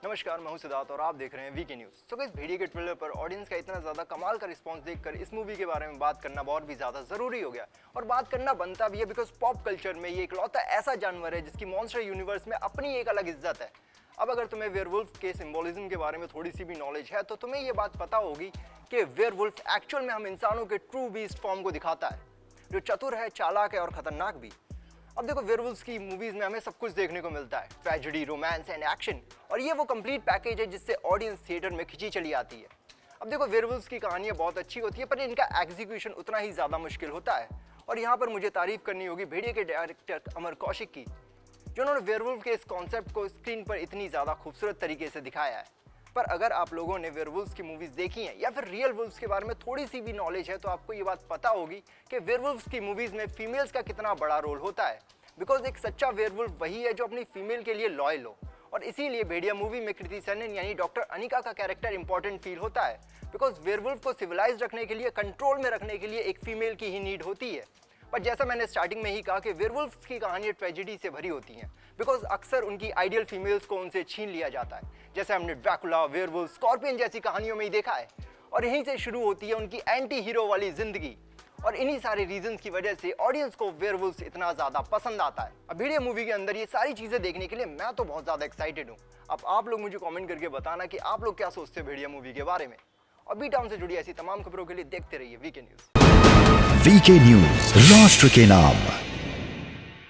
नमस्कार, मैं हूं सिद्धार्थ और आप देख रहे हैं वीके न्यूज़। तो इस वीडियो के ट्रेलर पर ऑडियंस का इतना ज़्यादा कमाल का रिस्पांस देखकर इस मूवी के बारे में बात करना बहुत भी ज़्यादा ज़रूरी हो गया और बात करना बनता भी है बिकॉज पॉप कल्चर में ये इकलौता ऐसा जानवर है जिसकी मॉन्स्टर यूनिवर्स में अपनी एक अलग इज्जत है। अब अगर तुम्हें वेयरवुल्फ के सिंबोलिज्म के बारे में थोड़ी सी भी नॉलेज है तो तुम्हें ये बात पता होगी कि वेयरवुल्फ एक्चुअल में हम इंसानों के ट्रू बीस्ट फॉर्म को दिखाता है, जो चतुर है, चालाक है और खतरनाक भी। अब देखो, वेयरवुल्व्स की मूवीज में हमें सब कुछ देखने को मिलता है, ट्रेजेडी, रोमांस एंड एक्शन, और ये वो कंप्लीट पैकेज है जिससे ऑडियंस थिएटर में खिंची चली आती है। अब देखो, वेयरवुल्व्स की कहानियां बहुत अच्छी होती है पर इनका एग्जीक्यूशन उतना ही ज़्यादा मुश्किल होता है। और यहाँ पर मुझे तारीफ करनी होगी भेड़िए के डायरेक्टर अमर कौशिक की, जिन्होंने वेयरवुल्फ के इस कॉन्सेप्ट को स्क्रीन पर इतनी ज़्यादा खूबसूरत तरीके से दिखाया है। पर अगर आप लोगों ने वेयरवुल्व्स की मूवीज देखी हैं या फिर रियल वुल्व्स के बारे में थोड़ी सी भी नॉलेज है तो आपको ये बात पता होगी कि वेयरवुल्व्स की मूवीज में फीमेल्स का कितना बड़ा रोल होता है। बिकॉज एक सच्चा वेयरवुल्फ वही है जो अपनी फीमेल के लिए लॉयल हो, और इसीलिए भेड़िया मूवी में कृति सनन यानी डॉक्टर अनिका का कैरेक्टर इंपॉर्टेंट फील होता है। बिकॉज वेयरवुल्फ को सिविलाइज रखने के लिए, कंट्रोल में रखने के लिए एक फीमेल की ही नीड होती है। पर जैसा मैंने स्टार्टिंग में ही कहा कि वेयरवुल्फ्स की कहानियां ट्रेजेडी से भरी होती हैं बिकॉज अक्सर उनकी आइडियल फीमेल्स को उनसे छीन लिया जाता है, जैसे हमने ड्रैकुला, वेयरवुल्फ, स्कॉर्पियन जैसी कहानियों में ही देखा है। और यहीं से शुरू होती है उनकी एंटी हीरो वाली जिंदगी, और इन्हीं सारे रीजंस की वजह से ऑडियंस को वेयरवुल्व्स इतना ज्यादा पसंद आता है। अब भेड़िया मूवी के अंदर ये सारी चीजें देखने के लिए मैं तो बहुत ज्यादा एक्साइटेड हूँ। अब आप लोग मुझे कमेंट करके बताना कि आप लोग क्या सोचते हैं भेड़िया मूवी के बारे में। और बी टाउन से जुड़ी ऐसी तमाम खबरों के लिए देखते रहिए वीके न्यूज़। वीके न्यूज़, राष्ट्र के नाम।